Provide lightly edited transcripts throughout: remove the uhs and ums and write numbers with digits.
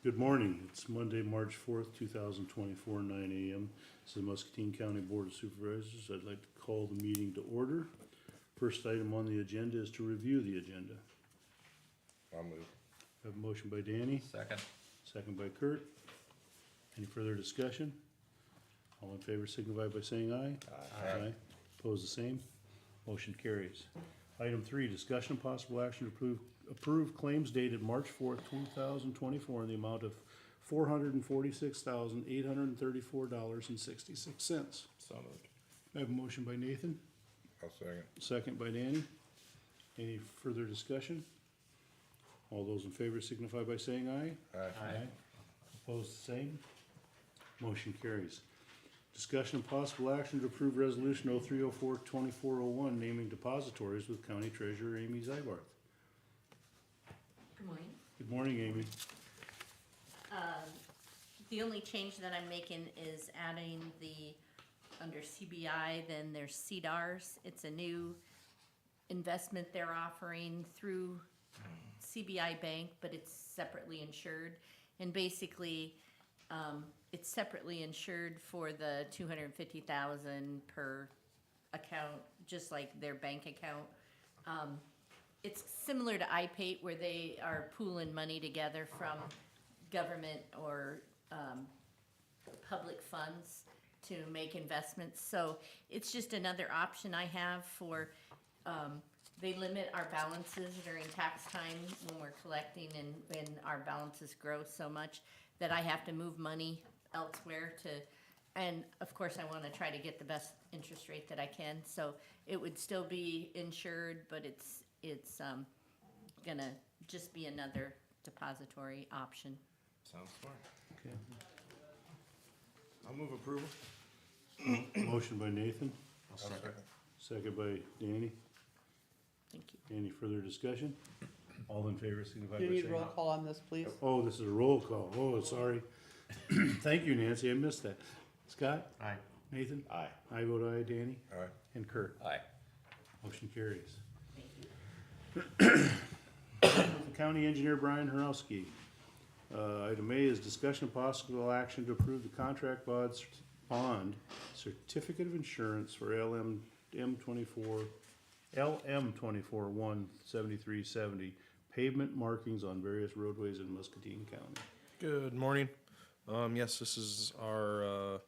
Good morning. It's Monday, March 4th, 2024, 9 a.m. This is the Muscatine County Board of Supervisors. I'd like to call the meeting to order. First item on the agenda is to review the agenda. I'll move. I have a motion by Danny, Second. second by Kurt. Any further discussion? All in favor signify by saying aye. Aye. Opposed, the same. Motion carries. Item 3, discussion and possible action to approve claims dated March 4th, 2024 in the amount of $446,834.66. So moved. I have a motion by Nathan, I'll second. second by Danny. Any further discussion? All those in favor signify by saying aye. Aye. Opposed, the same. Motion carries. Discussion and possible action to approve resolution 0304-2401 naming depositories with County Treasurer Amy Zybarth. Good morning. Good morning, Amy. The only change that I'm making is adding under CBI, then there's CDARS. It's a new investment they're offering through CBI Bank, but it's separately insured. And basically, it's separately insured for the $250,000 per account, just like their bank account. It's similar to iPay where they are pooling money together from government or public funds to make investments. So it's just another option I have for, they limit our balances during tax time when we're collecting and our balances grow so much that I have to move money elsewhere and of course I want to try to get the best interest rate that I can. So it would still be insured, but it's gonna just be another depository option. Sounds smart. Okay. I'll move approval. Motion by Nathan, I'll second. second by Danny. Thank you. Any further discussion? All in favor signify by Do you saying need roll aye. call on this, please? Oh, this is a roll call. Oh, sorry. Thank you, Nancy. I missed that. Scott? Aye. Nathan? Aye. I vote aye. Danny? Aye. And Kurt? Aye. Motion carries. Thank you. County Engineer Brian Harowski. Item A is discussion of possible action to approve the contract bond certificate of insurance for LM 17370 pavement markings on various roadways in Muscatine County. Good morning. Yes, this is our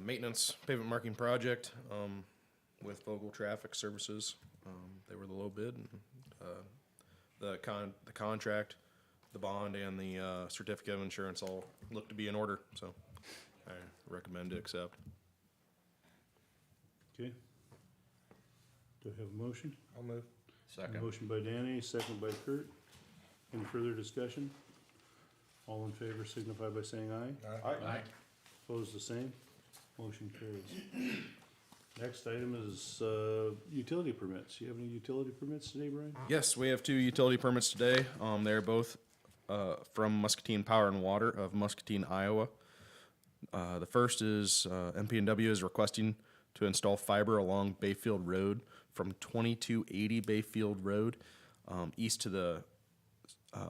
maintenance pavement marking project with local traffic services. They were the low bid. And, the contract, the bond, and the certificate of insurance all look to be in order. So I recommend to accept. Okay. Do I have a motion? I'll move. Second. Motion by Danny, second by Kurt. Any further discussion? All in favor signify by saying aye. Aye. Opposed, the same. Motion carries. Next item is utility permits. You have any utility permits today, Brian? Yes, we have 2 utility permits today. They're both from Muscatine Power and Water of Muscatine, Iowa. The first is MP&W is requesting to install fiber along Bayfield Road from 2280 Bayfield Road east to the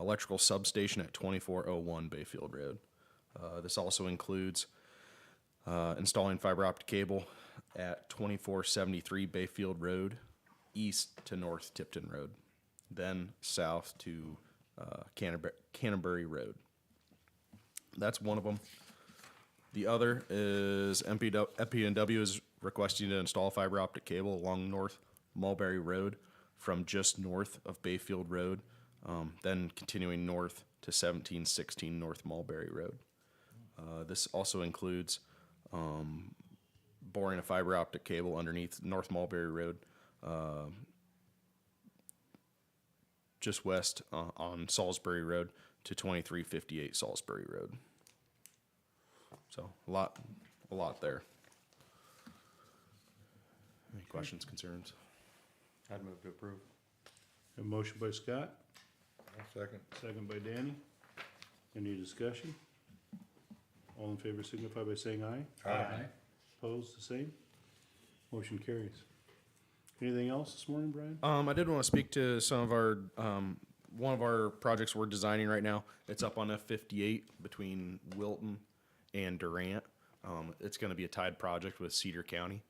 electrical substation at 2401 Bayfield Road. This also includes installing fiber optic cable at 2473 Bayfield Road east to North Tipton Road, then south to Canterbury Road. That's one of them. The other is MP&W is requesting to install fiber optic cable along North Mulberry Road from just north of Bayfield Road, then continuing north to 1716 North Mulberry Road. This also includes boring a fiber optic cable underneath North Mulberry Road, just west on Salisbury Road to 2358 Salisbury Road. So a lot there. Any questions, concerns? I'd move to approve. A motion by Scott, I'll second. second by Danny. Any discussion? All in favor signify by saying aye. Aye. Opposed, the same. Motion carries. Anything else this morning, Brian? I did want to speak to some of our one of our projects we're designing right now, it's up on F58 between Wilton and Durant. It's going to be a tied project with Cedar County.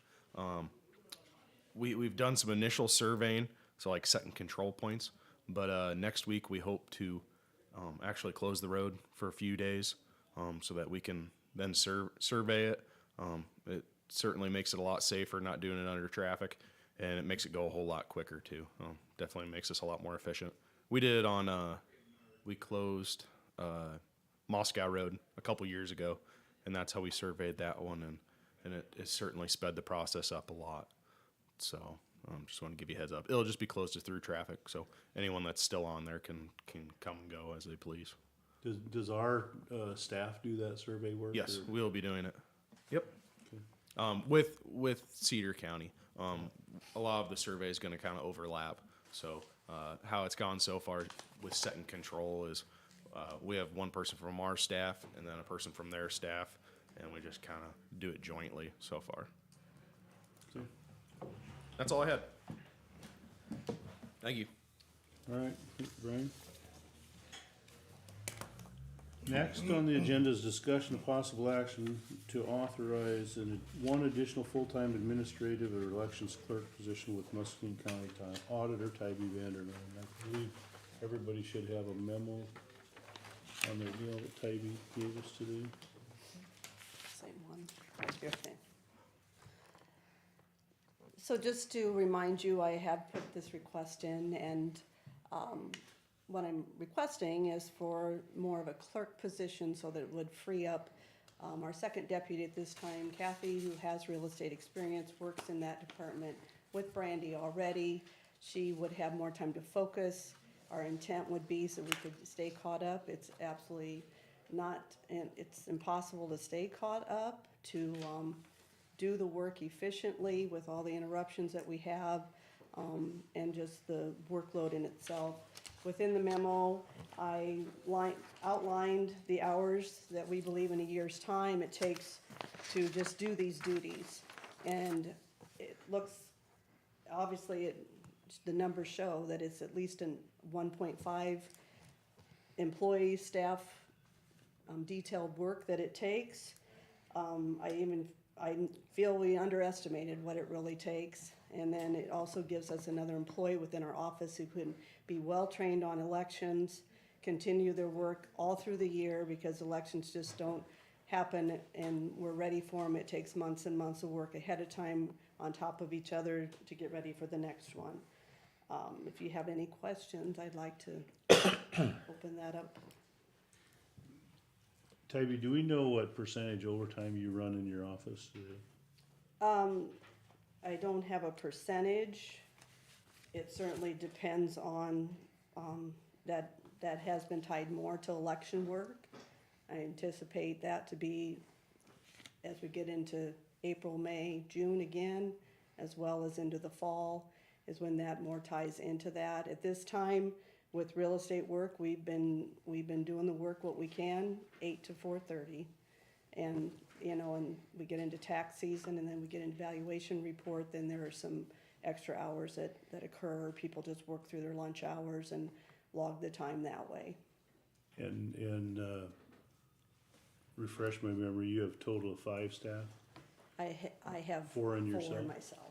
We've done some initial surveying, so like setting control points. But next week we hope to actually close the road for a few days so that we can then survey it. It certainly makes it a lot safer not doing it under traffic, and it makes it go a whole lot quicker too. Definitely makes us a lot more efficient. We did it on, we closed Moscow Road a couple years ago, and that's how we surveyed that one, and it certainly sped the process up a lot. So just want to give you a heads up. It'll just be closed to through traffic, so anyone that's still on there can come and go as they please. Does our staff do that survey work? Yes, or- we'll be doing it. Yep. Okay. With Cedar County, a lot of the survey is going to kind of overlap. So how it's gone so far with setting control is we have one person from our staff and then a person from their staff, and we just kind of do it jointly so far. Okay. That's all I had. Thank you. All right, Brian. Next on the agenda is discussion of possible action to authorize one additional full-time administrative or elections clerk position with Muscatine County Auditor Tybee Vandermeer. And I believe everybody should have a memo on their deal that Tybee gave us today. Same one, right here, okay. So just to remind you, I have put this request in, and what I'm requesting is for more of a clerk position so that it would free up our second deputy at this time, Kathy, who has real estate experience, works in that department with Brandy already. She would have more time to focus. Our intent would be so we could stay caught up. It's absolutely not, and it's impossible to stay caught up, to do the work efficiently with all the interruptions that we have, and just the workload in itself. Within the memo, I outlined the hours that we believe in a year's time it takes to just do these duties. And it looks, obviously, the numbers show that it's at least in 1.5 employee staff detailed work that it takes. I feel we underestimated what it really takes. And then it also gives us another employee within our office who could be well-trained on elections, continue their work all through the year, because elections just don't happen and we're ready for them. It takes months and months of work ahead of time on top of each other to get ready for the next one. If you have any questions, I'd like to open that up. Tybee, do we know what percentage overtime you run in your office today? I don't have a percentage. It certainly depends on, that has been tied more to election work. I anticipate that to be, as we get into April, May, June again, as well as into the fall, is when that more ties into that. At this time, with real estate work, we've been doing the work what we can, 8 to 4:30. And, and we get into tax season, and then we get into valuation report, then there are some extra hours that occur. People just work through their lunch hours and log the time that way. And refresh my memory, you have a total of 5 staff? I have 4 in 4 yourself? myself.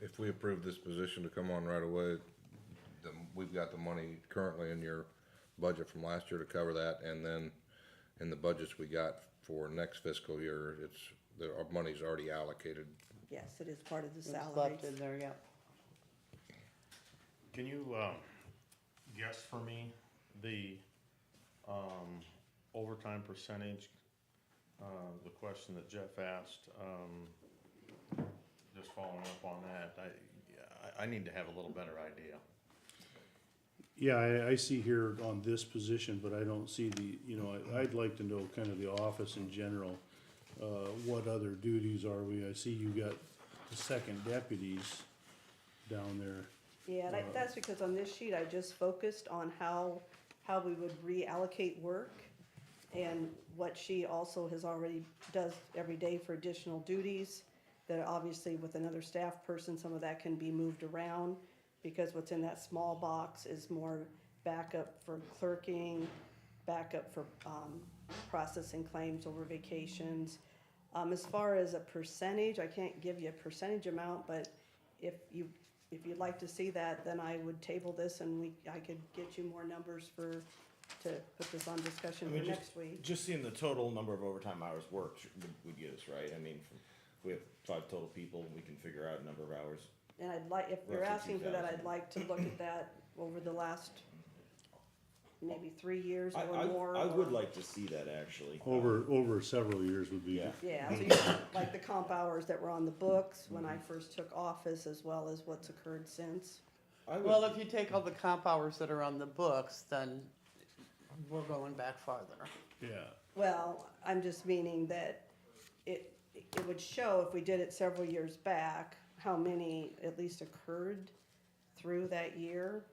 If we approve this position to come on right away, then we've got the money currently in your budget from last year to cover that, and then in the budgets we got for next fiscal year, our money's already allocated. Yes, it is part of the It's salaries. left in there, yeah. Can you, guess for me the, overtime percentage? The question that Jeff asked, just following up on that, I need to have a little better idea. Yeah, I see here on this position, but I don't see I'd like to know kind of the office in general. What other duties are we? I see you got the second deputies down there. Yeah, that's because on this sheet, I just focused on how we would reallocate work, and what she also has already does every day for additional duties. that obviously with another staff person, some of that can be moved around, because what's in that small box is more backup for clerking, backup for, processing claims over vacations. As far as a percentage, I can't give you a percentage amount, but if you'd like to see that, then I would table this and I could get you more numbers to put this on discussion I for mean, next week. Just seeing the total number of overtime hours worked would get us, right? I mean, if we have 5 total people, we can figure out a number of hours. And I'd like, if you're Roughly asking for that, 2,000. I'd like to look at that over the last maybe 3 years or more. I would or- like to see that actually. Over several years would be. Yeah. Yeah, so you, like the comp hours that were on the books when I first took office, as well as what's occurred since. I would, Well, if you take all the comp hours that are on the books, then we're going back farther. Yeah, Well, I'm just meaning that it would show, if we did it several years back, how many at least occurred through that year,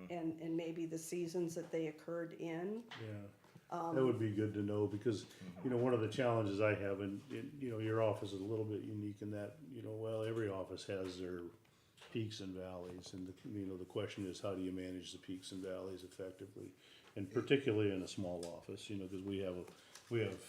and maybe the seasons that they occurred in. yeah. That would be good to know, because, you know, one of the challenges I have, and, you know, your office is a little bit unique in that, you know, well, every office has their peaks and valleys, and you know, the question is, how do you manage the peaks and valleys effectively? And particularly in a small office, you know, because we have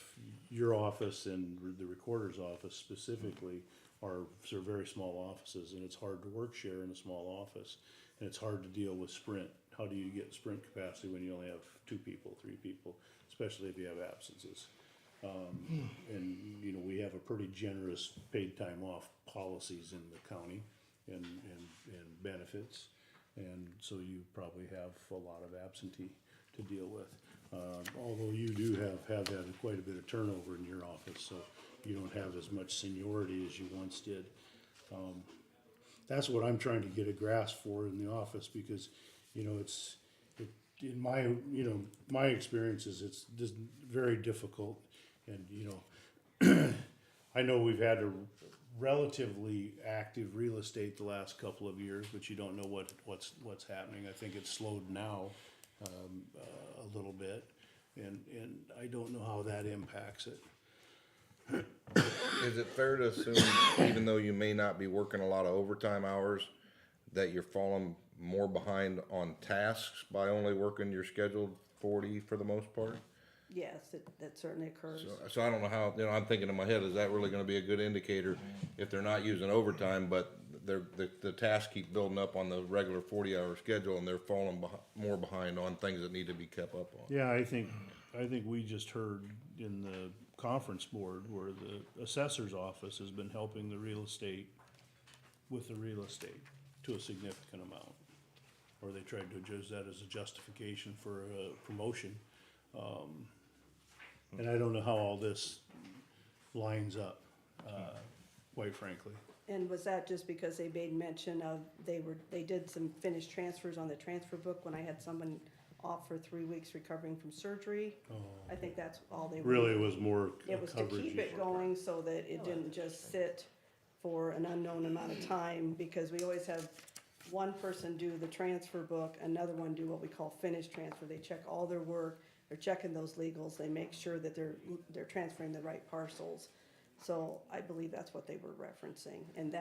your office and the recorder's office specifically are very small offices, and it's hard to work share in a small office, and it's hard to deal with sprint. How do you get sprint capacity when you only have 2 people, 3 people, especially if you have absences? And, you know, we have a pretty generous paid time off policies in the county and benefits. And so you probably have a lot of absentee to deal with. Although you do have had quite a bit of turnover in your office, so you don't have as much seniority as you once did. That's what I'm trying to get a grasp for in the office, because, you know, in my, you know, my experiences, it's just very difficult. And, you know, I know we've had a relatively active real estate the last couple of years, but you don't know what's happening. I think it's slowed now, a little bit, and I don't know how that impacts it. Is it fair to assume, even though you may not be working a lot of overtime hours, that you're falling more behind on tasks by only working your scheduled 40 for the most part? Yes, that certainly occurs. So I don't know how, you know, I'm thinking in my head, is that really gonna be a good indicator if they're not using overtime, but the tasks keep building up on the regular 40-hour schedule, and they're falling more behind on things that need to be kept up on? Yeah, I think we just heard in the conference board where the assessor's office has been helping the real estate with the real estate to a significant amount. Or they tried to use that as a justification for a promotion. And I don't know how all this lines up, quite frankly. And was that just because they made mention of, they did some finished transfers on the transfer book when I had someone off for 3 weeks recovering from surgery? I think that's all they were. Really, it was more It was to coverage keep it issue. going so that it didn't just sit for an unknown amount of time, because we always have one person do the transfer book, another one do what we call finished transfer. They check all their work, they're checking those legals, they make sure that they're transferring the right parcels. So I believe that's what they were referencing, and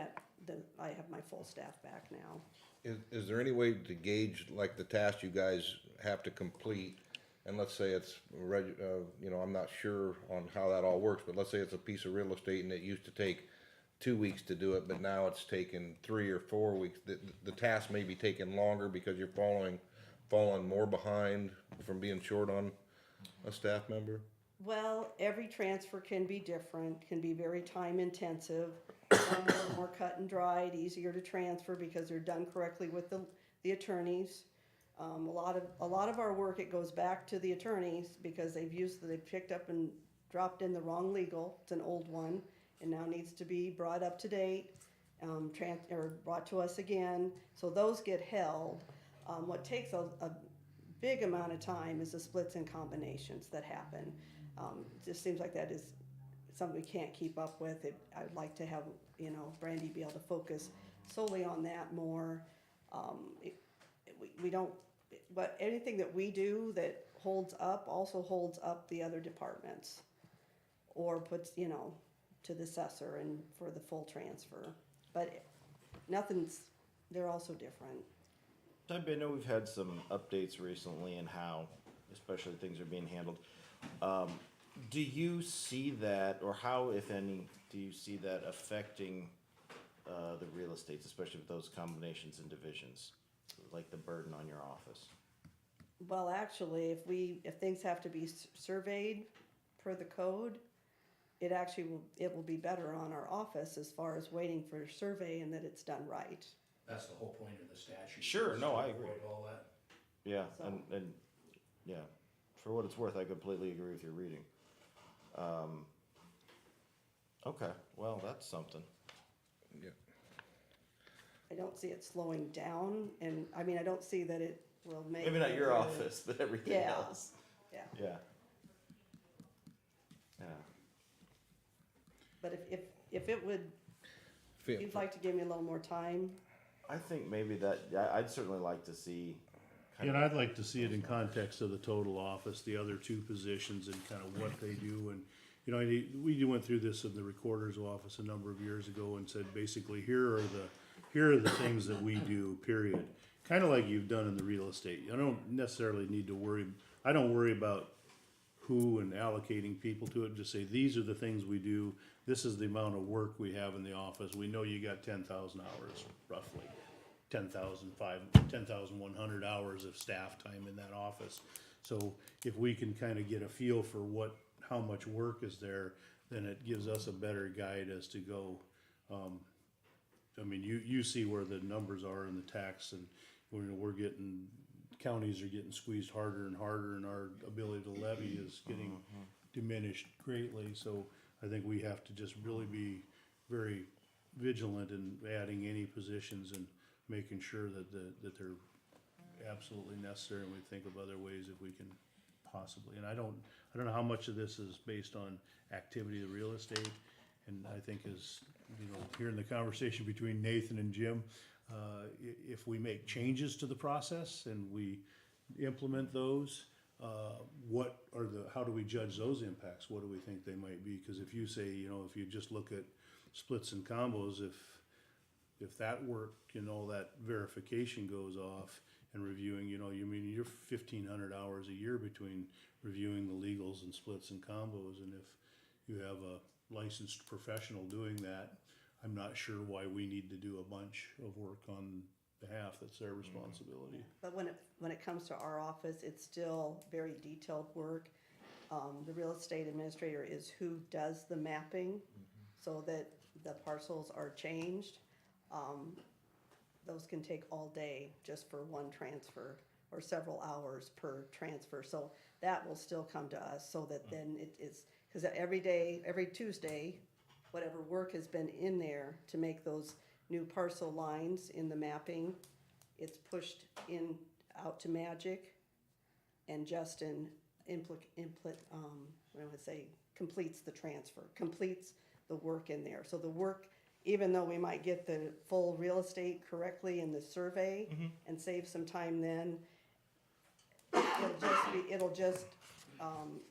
I have my full staff back now. Is there any way to gauge, like, the task you guys have to complete? And let's say it's, you know, I'm not sure on how that all works, but let's say it's a piece of real estate and it used to take 2 weeks to do it, but now it's taken 3 or 4 weeks. The task may be taking longer because you're falling more behind from being short on a staff member? Well, every transfer can be different, can be very time intensive. Some are more cut and dried, easier to transfer because they're done correctly with the attorneys. A lot of our work, it goes back to the attorneys because they've picked up and dropped in the wrong legal. It's an old one and now needs to be brought up to date, or brought to us again. So those get held. What takes a big amount of time is the splits and combinations that happen. It just seems like that is something we can't keep up with. I would like to have, you know, Brandy be able to focus solely on that more. We don't, but anything that we do that holds up also holds up the other departments, or puts, you know, to the assessor and for the full transfer. But nothing's, they're also different. I know we've had some updates recently in how, especially things are being handled. Do you see that, or how, if any, do you see that affecting the real estates, especially with those combinations and divisions, like the burden on your office? Well, actually, if things have to be surveyed per the code, it will be better on our office as far as waiting for a survey and that it's done right. That's the whole point of the statute. Sure, is no, to I agree. avoid all that. Yeah, So- and yeah, for what it's worth, I completely agree with your reading. Okay, well, that's something. Yeah. I don't see it slowing down, and, I mean, I don't see that it will make. Maybe not your it- office, but everything Yeah. else. Yeah, Yeah. Yeah. but if it would, if you'd like to give me a little more time, I think maybe that, I'd certainly like to see. kind And of- I'd like to see it in context of the total office, the other two positions and kind of what they do. And, you know, we went through this in the recorder's office a number of years ago and said, basically, here are the things that we do, period. Kind of like you've done in the real estate. I don't necessarily need to worry, I don't worry about who and allocating people to it. Just say, these are the things we do. This is the amount of work we have in the office. We know you got 10,000 hours, roughly. 10,100 hours of staff time in that office. So if we can kind of get a feel for how much work is there, then it gives us a better guide as to go. I mean, you see where the numbers are in the tax, and counties are getting squeezed harder and harder, and our ability to levy is getting diminished greatly. So I think we have to just really be very vigilant in adding any positions and making sure that they're absolutely necessary, and we think of other ways if we can possibly. And I don't know how much of this is based on activity of real estate, and I think hearing the conversation between Nathan and Jim, if we make changes to the process and we implement those, how do we judge those impacts? What do we think they might be? Because if you say, if you just look at splits and combos, if that work, that verification goes off and reviewing, you're 1,500 hours a year between reviewing the legals and splits and combos. And if you have a licensed professional doing that, I'm not sure why we need to do a bunch of work on behalf. That's their responsibility. but when it comes to our office, it's still very detailed work. The real estate administrator is who does the mapping, so that the parcels are changed. Those can take all day just for one transfer, or several hours per transfer. So that will still come to us, so that then it is, because every Tuesday, whatever work has been in there to make those new parcel lines in the mapping, it's pushed out to Magic, and Justin completes the transfer, completes the work in there. So the work, even though we might get the full real estate correctly in the survey and save some time, then it'll just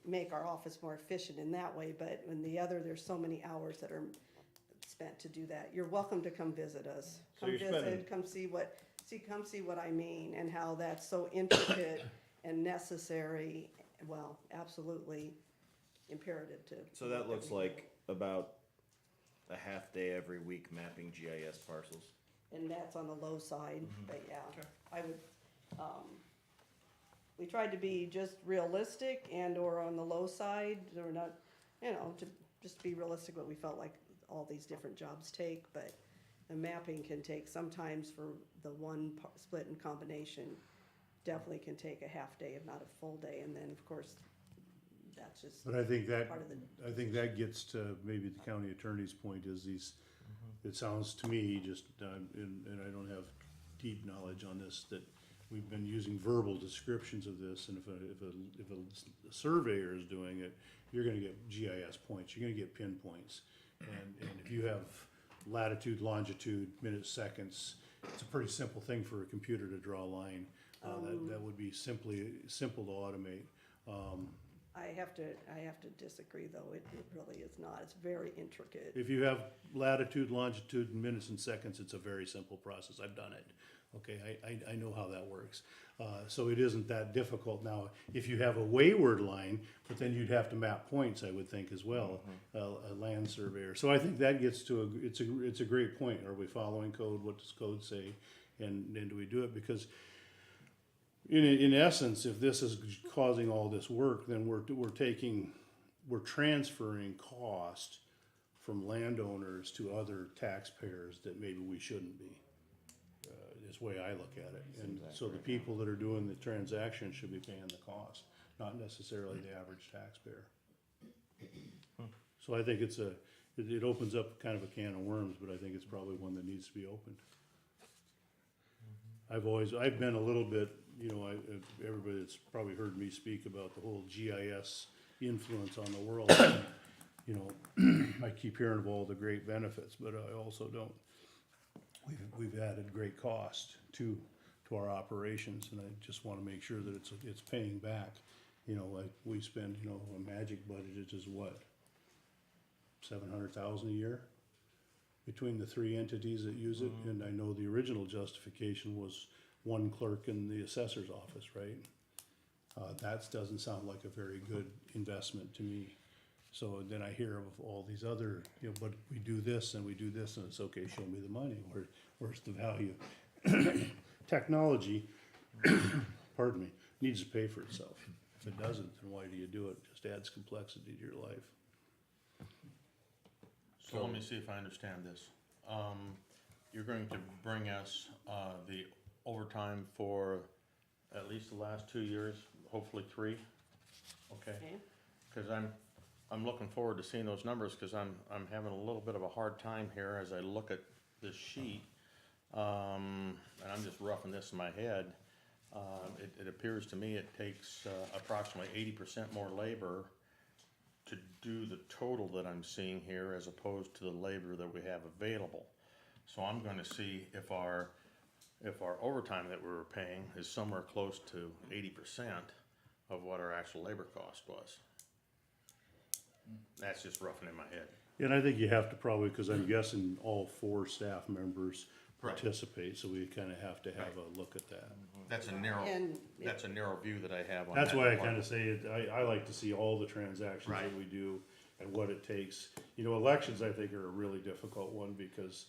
make our office more efficient in that way. But in the other, there's so many hours that are spent to do that. You're welcome to come visit us. So Come you're visit, spending- come see what I mean, and how that's so intricate and necessary, well, absolutely imperative to. So that looks like about a half day every week mapping GIS parcels. And that's on the low side, but yeah, I would, we tried to be just realistic or on the low side, or not, to just be realistic what we felt like all these different jobs take, but the mapping can take, sometimes for the one split and combination, definitely can take a half day, if not a full day, and then, of course, that's just But I think part of the. that gets to maybe the county attorney's point is it sounds to me just, and I don't have deep knowledge on this, that we've been using verbal descriptions of this, and if a surveyor is doing it, you're gonna get GIS points, you're gonna get pinpoints. And if you have latitude, longitude, minutes, seconds, it's a pretty simple thing for a computer to draw a line. That would be simple to automate. I have to disagree, though, it really is not, it's very intricate. If you have latitude, longitude, minutes and seconds, it's a very simple process, I've done it. Okay, I know how that works. So it isn't that difficult. Now, if you have a wayward line, but then you'd have to map points, I would think as well, a land surveyor. So I think that gets to it's a great point. Are we following code? What does code say? And do we do it? Because in essence, if this is causing all this work, then we're transferring cost from landowners to other taxpayers that maybe we shouldn't be. Is the way I look at it. And so the people that are doing the transaction should be paying the cost, not necessarily the average taxpayer. So I think it opens up kind of a can of worms, but I think it's probably one that needs to be opened. I've been a little bit, everybody that's probably heard me speak about the whole GIS influence on the world. I keep hearing of all the great benefits, but I also don't. We've added great cost to our operations, and I just wanna make sure that it's paying back. Like we spend, a magic budget is what? $700,000 a year between the three entities that use it, and I know the original justification was one clerk in the assessor's office, right? That doesn't sound like a very good investment to me. So then I hear of all these other, but we do this and we do this, and it's okay, show me the money, where's the value? Technology, pardon me, needs to pay for itself. If it doesn't, then why do you do it? It just adds complexity to your life. So let me see if I understand this. You're going to bring us, the overtime for at least the last 2 years, hopefully 3, okay? Okay. Cause I'm looking forward to seeing those numbers, cause I'm having a little bit of a hard time here as I look at this sheet. And I'm just roughing this in my head. It appears to me it takes, approximately 80% more labor to do the total that I'm seeing here as opposed to the labor that we have available. So I'm gonna see if our overtime that we were paying is somewhere close to 80% of what our actual labor cost was. That's just roughing in my head. And I think you have to probably, cause I'm guessing all 4 staff members Right. participate, so we kinda have to have a look at that. That's a narrow, And that's a narrow view that I have on that. That's why I one. kinda say, I like to see all the transactions that Right. we do and what it takes. Elections, I think, are a really difficult one because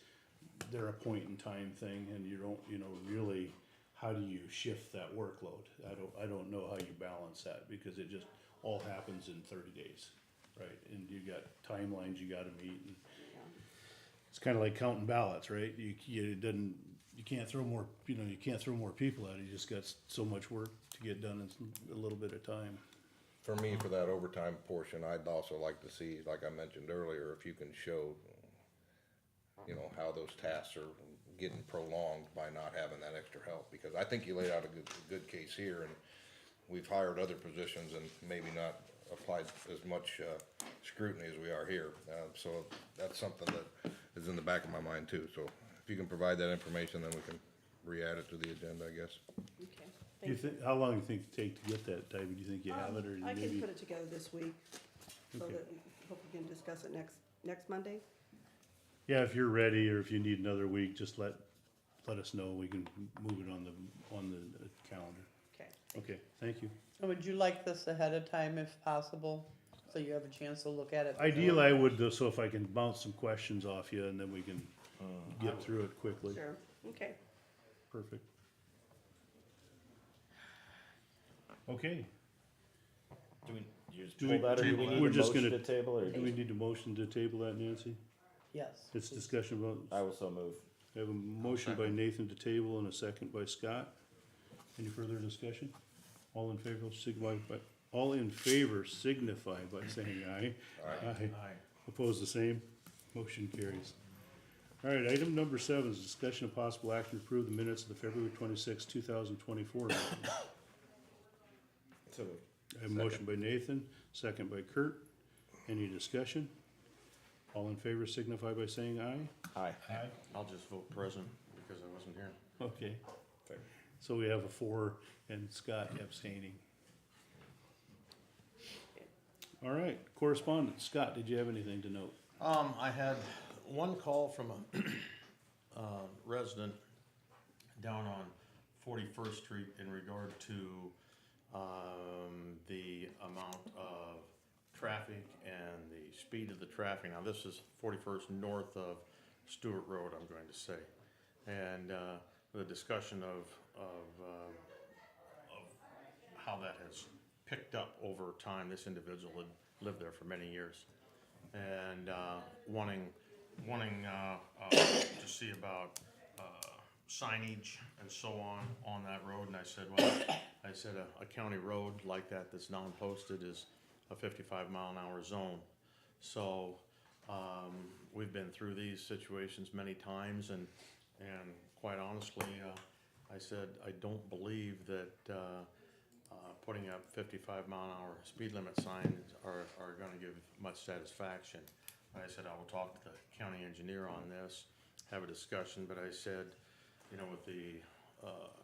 they're a point in time thing and you don't, really, how do you shift that workload? I don't know how you balance that because it just all happens in 30 days, right? And you got timelines you gotta meet, and it's kinda like counting ballots, right? You can't throw more, you can't throw more people at it, you just got so much work to get done in a little bit of time. For me, for that overtime portion, I'd also like to see, like I mentioned earlier, if you can show, how those tasks are getting prolonged by not having that extra help, because I think you laid out a good case here, and we've hired other positions and maybe not applied as much, scrutiny as we are here. So that's something that is in the back of my mind too, so if you can provide that information, then we can re-add it to the agenda, I guess. Okay, Do you thank you. think, how long do you think it take to get that, Toby? Do you think you have it, or I can maybe? put it together this week, so Okay. that, hope we can discuss it next Monday. Yeah, if you're ready, or if you need another week, just let us know, we can move it on the calendar. Okay. Okay, thank you. Would you like this ahead of time if possible, so you have a chance to look at it? Ideally, I would, though, so if I can bounce some questions off you, and then we can get through it quickly. Sure, okay. Perfect. Okay, Do we, you just Do pull we that, or do table we that? need We're a just motion gonna- to table, or do we need a motion to table that, Nancy? Yes. It's discussion about, I will so move. I have a motion by Nathan to table and a second by Scott. Any further discussion? All in favor signify by saying aye. Aye. Opposed, the same. Motion carries. All right, item number 7 is discussion of possible action to approve the minutes of the February 26, 2024 meeting. So moved. I have a motion by Nathan, second by Kurt. Any discussion? All in favor signify by saying aye. Aye. Aye. I'll just vote present because I wasn't here. Okay, Fair. so we have a 4 and Scott abstaining. All right, correspondence. Scott, did you have anything to note? I had one call from a resident down on 41st Street in regard to the amount of traffic and the speed of the traffic. Now, this is 41st north of Stewart Road, I'm going to say. And the discussion of how that has picked up over time. This individual had lived there for many years, and wanting to see about signage and so on that road. And I said, well, a county road like that that's non-posted is a 55-mile-an-hour zone. So we've been through these situations many times, and quite honestly, I said I don't believe that putting up 55-mile-an-hour speed limit signs are going to give much satisfaction. I said I will talk to the county engineer on this, have a discussion. But I said, you know, with the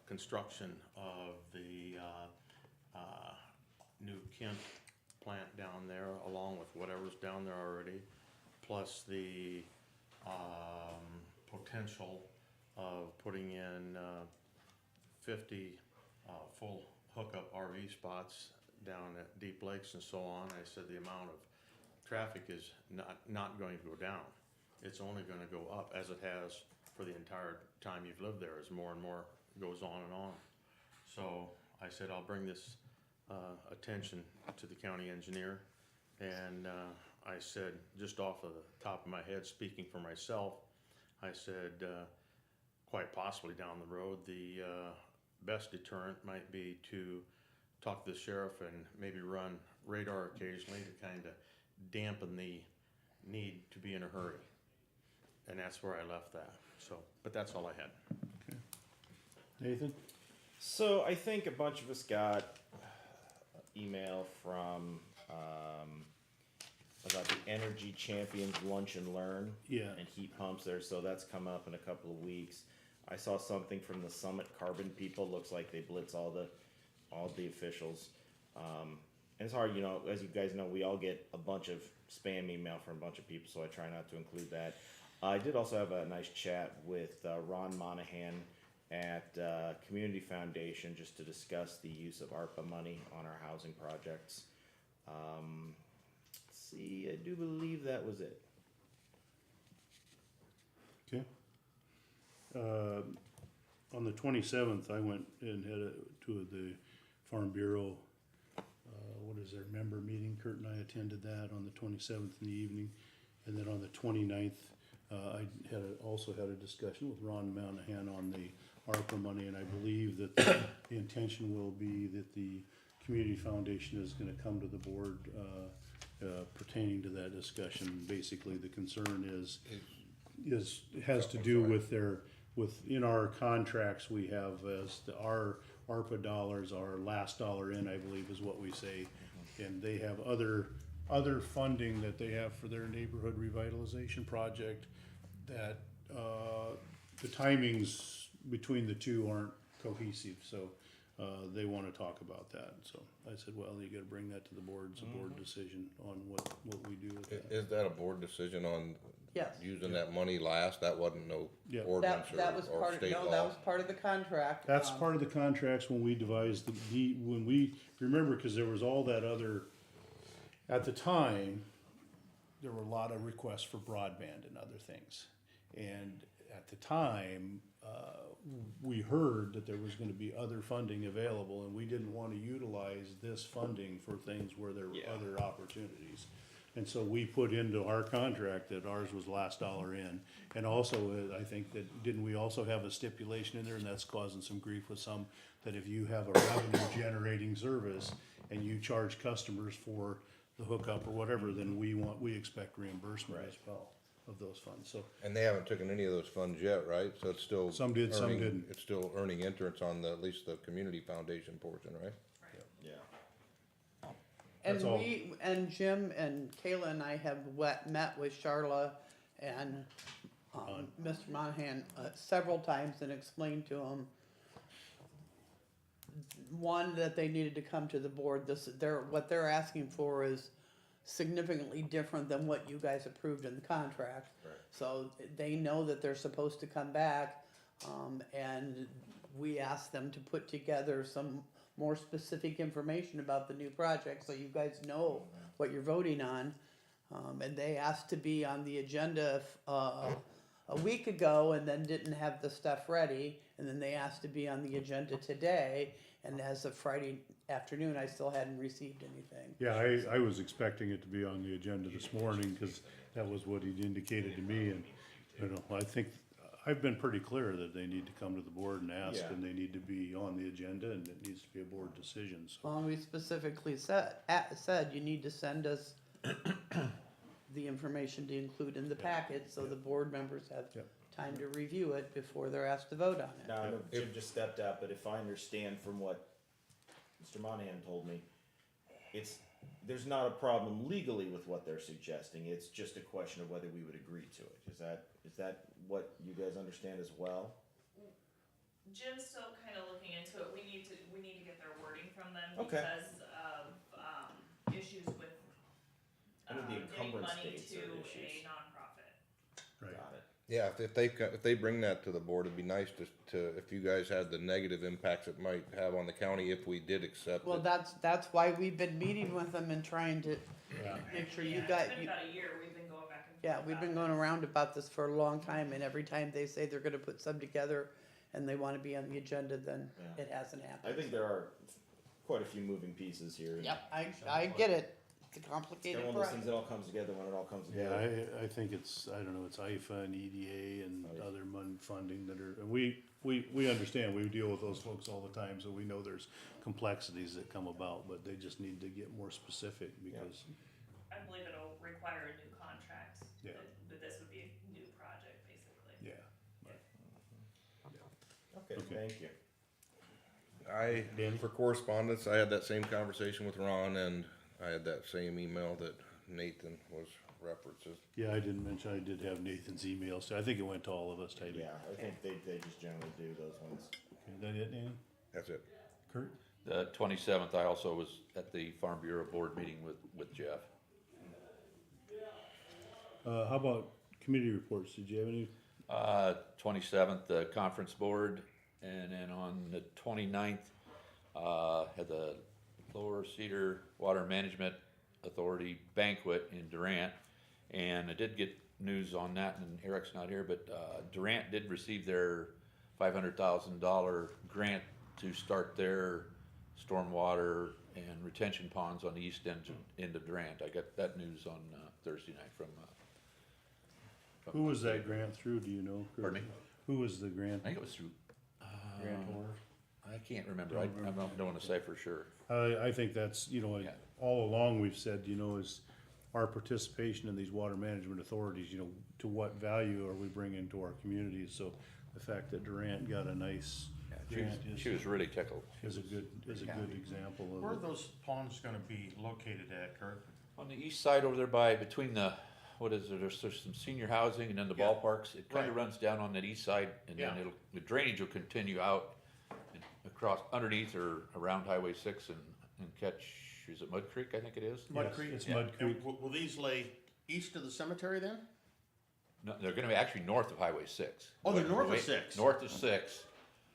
construction of the new Kent plant down there, along with whatever's down there already, plus the potential of putting in 50 full hookup RV spots down at Deep Lakes and so on. I said the amount of traffic is not going to go down. It's only going to go up, as it has for the entire time you've lived there, as more and more goes on and on. So I said I'll bring this attention to the county engineer, and I said, just off of the top of my head, speaking for myself, I said quite possibly down the road the best deterrent might be to talk to the sheriff and maybe run radar occasionally to kind of dampen the need to be in a hurry. And that's where I left that. So, but that's all I had. Nathan? So I think a bunch of us got email from about the Energy Champions Lunch and Learn and heat pumps there. So that's come up in a couple of weeks. I saw something from the Summit Carbon people. Looks like they blitz all the officials. And it's hard, you know, as you guys know, we all get a bunch of spam email from a bunch of people, so I try not to include that. I did also have a nice chat with Ron Monahan at Community Foundation just to discuss the use of ARPA money on our housing projects. Let's see, I do believe that was it. Okay. On the 27th, I went and had to the Farm Bureau, what is their member meeting? Kurt and I attended that on the 27th in the evening. And then on the 29th, I also had a discussion with Ron Monahan on the ARPA money, and I believe that the intention will be that the Community Foundation is gonna come to the board pertaining to that discussion. Basically, the concern has to do with in our contracts, we have our ARPA dollars, our last dollar in, I believe is what we say. And they have other funding that they have for their neighborhood revitalization project that, the timings between the two aren't cohesive, so, they wanna talk about that. So I said, well, you gotta bring that to the board. It's a board decision on what we do with that. Is that a board decision on Yes. using that money last? That wasn't no Yeah. ordinance That was or part of, state no, law? that was part of the contract. That's part of the contracts when we devised when we, remember, cause there was all that other, at the time, there were a lot of requests for broadband and other things. And at the time, we heard that there was gonna be other funding available, and we didn't wanna utilize this funding for things where there were other opportunities. And so we put into our contract that ours was last dollar in. And also, I think that, didn't we also have a stipulation in there, and that's causing some grief with some, that if you have a revenue generating service and you charge customers for the hookup or whatever, then we expect reimbursement as well of those funds, so. And they haven't taken any of those funds yet, right? So it's still. Some did, some earning- didn't. It's still earning entrance on at least the community foundation portion, right? Yeah. And That's all. and Jim and Kayla and I have met with Charla and, Mr. Monahan, several times and explained to them, one, that they needed to come to the board. What they're asking for is significantly different than what you guys approved in the contract. Right. So they know that they're supposed to come back, and we asked them to put together some more specific information about the new project, so you guys know what you're voting on. And they asked to be on the agenda, a week ago and then didn't have the stuff ready, and then they asked to be on the agenda today, and as of Friday afternoon, I still hadn't received anything. Yeah, I was expecting it to be on the agenda this morning, cause that was what he'd indicated to me, and, you know, I think, I've been pretty clear that they need to come to the board and ask, Yeah. and they need to be on the agenda, and it needs to be a board decision, so. Well, we specifically said you need to send us the information to include in the packet, so the board members have Yep. time to review it before they're asked to vote on it. Now, I know Jim just stepped out, but if I understand from what Mr. Monahan told me, there's not a problem legally with what they're suggesting, it's just a question of whether we would agree to it. Is that what you guys understand as well? Jim's still kind of looking into it. We need to get their wording from them Okay. because of issues with I know the getting encumbrance money dates to are a issues. nonprofit. Right. Got it. Yeah, if they bring that to the board, it'd be nice if you guys had the negative impacts it might have on the county if we did accept Well, it. that's why we've been meeting with them and trying to make sure you Yeah, got, it's been about a year. We've been going back and forth. yeah, we've been going around about this for a long time, and every time they say they're gonna put some together and they wanna be on the agenda, then Yeah. it hasn't happened. I think there are quite a few moving pieces here. and Yep, I get it, it's a It's complicated kind of one of those things process. that all comes together when it all comes Yeah, together. I think it's, I don't know, it's IFA and EDA and Right. other funding that are, and we understand, we deal with those folks all the time, so we know there's complexities that come about, but they just need to get more specific, because, I believe it'll require a new contract. Yeah. But this would be a new project, basically. yeah. Okay, Okay. thank you. Danny? For correspondence, I had that same conversation with Ron, and I had that same email that Nathan was references. Yeah, I didn't mention, I did have Nathan's email, so I think it went to all of us, Toby. Yeah, I think they just generally do those ones. Okay, is that it, Danny? That's it. Kurt? The 27th, I also was at the Farm Bureau Board meeting with Jeff. How about committee reports, did you have any? 27th, the conference board, and then on the 29th, had the Lower Cedar Water Management Authority banquet in Durant. And I did get news on that, and Eric's not here, but Durant did receive their $500,000 grant to start their stormwater and retention ponds on the east end of Durant. I got that news on Thursday night from Who was that grant through, do you know? Kurt? Pardon me? Who was the grant? I think it was through, Grantor? I can't remember, I don't wanna say for sure. I think that's, you know, Yeah. all along we've said, you know, is our participation in these water management authorities, you know, to what value are we bringing to our communities? So the fact that Durant got a nice grant She was really tickled. is a good example Where are of it. those ponds gonna be located at, Kurt? On the east side over there by, between the, what is it, there's some senior housing and then the Yeah. ballparks. It kinda Right. runs down on that east side, and then Yeah. the drainage will continue out and across, underneath or around Highway 6 and catch, is it Mud Creek, I think it is? Mud Yes, Creek? it's Yeah. Mud And Creek. will these lay east of the cemetery then? No, they're gonna be actually north of Highway 6. Oh, they're north of Way- 6. North of 6,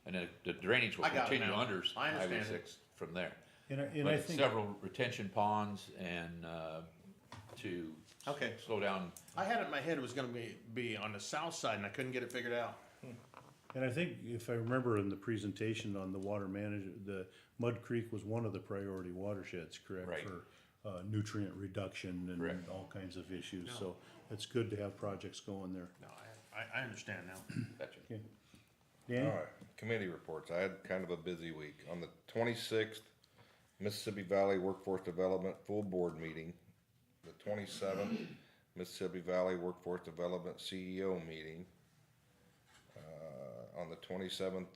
and then the drainage will I got it continue now. under I Highway understand. 6 from there. And I But think, several retention ponds and, to Okay. slow down. I had it in my head it was gonna be on the south side and I couldn't get it figured out. and I think if I remember in the presentation on the water the Mud Creek was one of the priority watersheds, correct? Right. For nutrient reduction and Correct. all kinds of issues, No. so it's good to have projects going there. No, I understand now. Gotcha. Okay. Dan? All right, committee reports. I had kind of a busy week. On the 26th, Mississippi Valley Workforce Development Full Board Meeting. The 27th, Mississippi Valley Workforce Development CEO Meeting. On the 27th,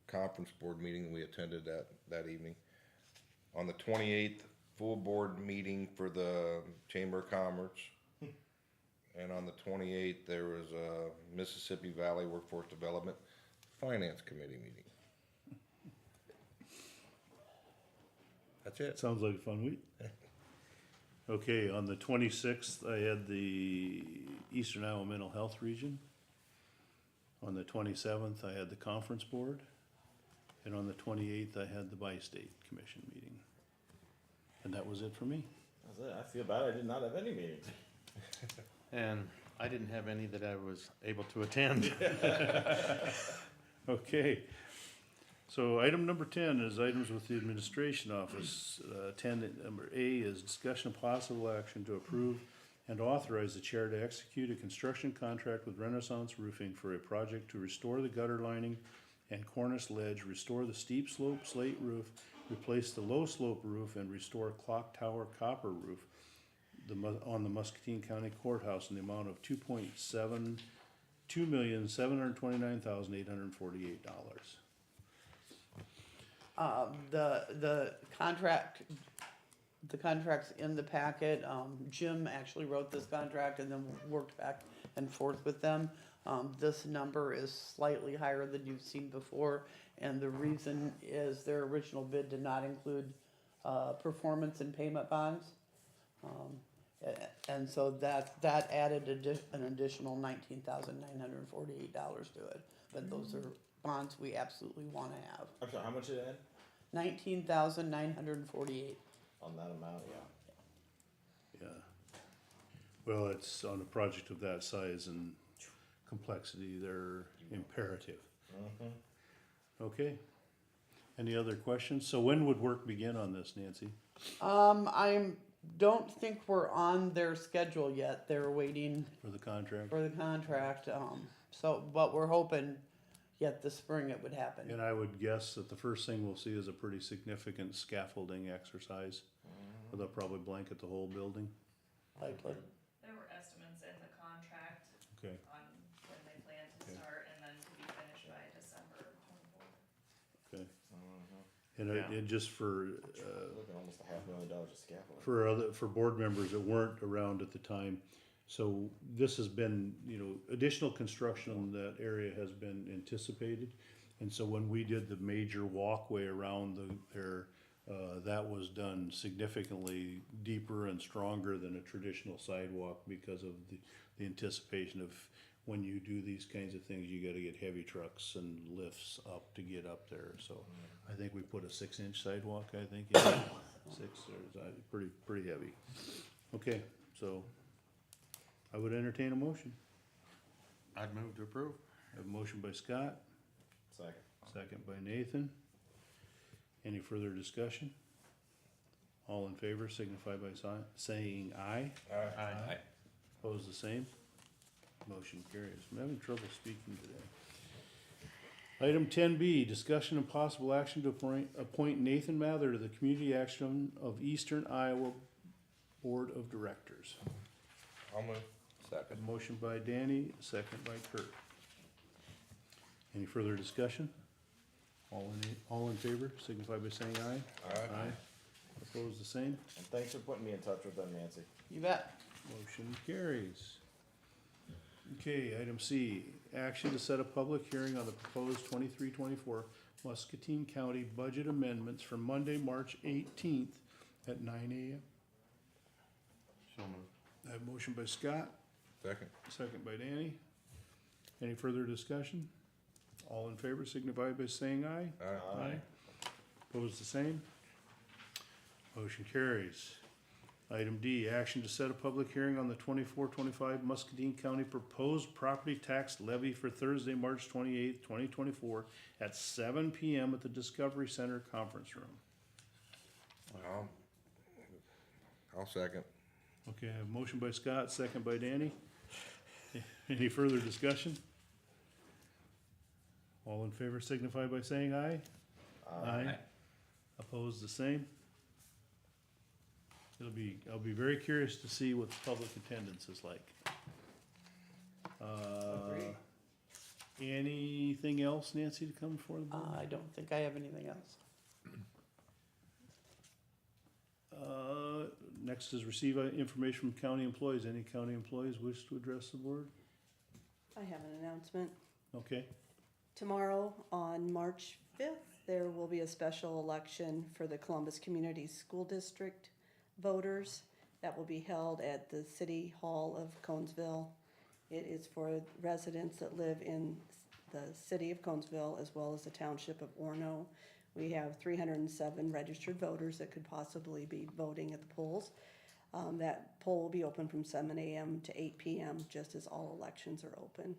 Conference Board Meeting, we attended that evening. On the 28th, Full Board Meeting for the Chamber of Commerce. And on the 28th, there was a Mississippi Valley Workforce Development Finance Committee meeting. That's it. Sounds like a fun week. Okay, on the 26th, I had the Eastern Iowa Mental Health Region. On the 27th, I had the Conference Board. And on the 28th, I had the Bi-State Commission meeting. And that was it for me. That's it. I feel bad I did not have any meetings. And I didn't have any that I was able to attend. Okay, so item number 10 is items with the administration office. 10, number A is discussion of possible action to approve and authorize the chair to execute a construction contract with Renaissance Roofing for a project to restore the gutter lining and cornice ledge, restore the steep slope slate roof, replace the low slope roof, and restore clock tower copper roof on the Muscatine County Courthouse in the amount of $2,729,848. The contract's in the packet. Jim actually wrote this contract and then worked back and forth with them. This number is slightly higher than you've seen before, and the reason is their original bid did not include, performance and payment bonds. And so that added an additional $19,948 to it, but those are bonds we absolutely wanna have. I'm sorry, how much did it add? $19,948. On that amount, yeah. Yeah. Well, it's on a project of that size and complexity, they're imperative. Okay. Any other questions? So when would work begin on this, Nancy? Don't think we're on their schedule yet. They're waiting For the contract? for the contract. But we're hoping yet this spring it would happen. And I would guess that the first thing we'll see is a pretty significant scaffolding exercise. They'll probably blanket the whole building. Likely. There were estimates in the contract Okay. on when they plan to Okay. start and then to be finished by December 24th. Okay. Yeah. And just for, Looking almost $500,000 of scaffolding. for board members that weren't around at the time, so this has been, additional construction in that area has been anticipated. And so when we did the major walkway around that was done significantly deeper and stronger than a traditional sidewalk because of the anticipation of when you do these kinds of things, you gotta get heavy trucks and lifts up to get up there, so I think we put a 6-inch sidewalk, I think, yeah, 6, or pretty heavy. Okay, so I would entertain a motion. I'd move to approve. I have a motion by Scott, Second. second by Nathan. Any further discussion? All in favor signify by saying aye. Aye. Opposed, the same. Motion carries. I'm having trouble speaking today. Item 10B, discussion and possible action to appoint Nathan Mather to the Community Action of Eastern Iowa Board of Directors. I'll move. A Second. motion by Danny, a second by Kurt. Any further discussion? All in favor signify by saying aye. Aye. Opposed, the same. And thanks for putting me in touch with them, Nancy. You bet. Motion carries. Okay, item C, action to set a public hearing on the proposed 23-24 Muscatine County budget amendments for Monday, March 18th at 9 AM. So moved. I have a motion by Scott, Second. second by Danny. Any further discussion? All in favor signify by saying aye. Aye. Opposed, the same. Motion carries. Item D, action to set a public hearing on the 24-25 Muscatine County proposed property tax levy for Thursday, March 28th, 2024 at 7 PM at the Discovery Center Conference Room. I'll second. Okay, I have a motion by Scott, second by Danny. Any further discussion? All in favor signify by saying aye. Aye. Opposed, the same. I'll be very curious to see what the public attendance is like. Anything else, Nancy, to come before the board? I don't think I have anything else. Next is receive information from county employees. Any county employees wish to address the board? I have an announcement. Okay, Tomorrow, on March 5th, there will be a special election for the Columbus Community School District voters. that will be held at the City Hall of Conesville. It is for residents that live in the city of Conesville as well as the township of Orono. We have 307 registered voters that could possibly be voting at the polls. That poll will be open from 7 a.m. to 8 p.m., just as all elections are open.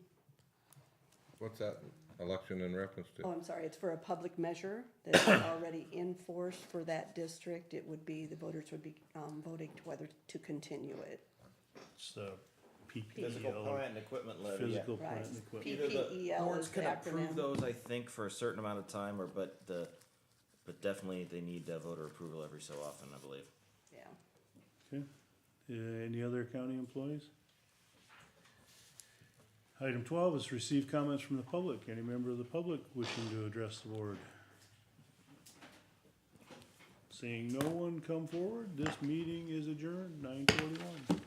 What's that election in reference Oh, to? I'm sorry, it's for a public measure that is already in force for that district. It would be, the voters would be wvoting to whether to continue it. It's the Physical PPL, plant and equipment levy, yeah. physical Right. plant and equipment. Either the PPEL boards is can the approve acronym. those, I think, for a certain amount of time, but definitely they need voter approval every so often, I believe. Yeah. Okay. Any other county employees? Item 12 is receive comments from the public. Any member of the public wishing to address the board? Seeing no one come forward, this meeting is adjourned, 9:41.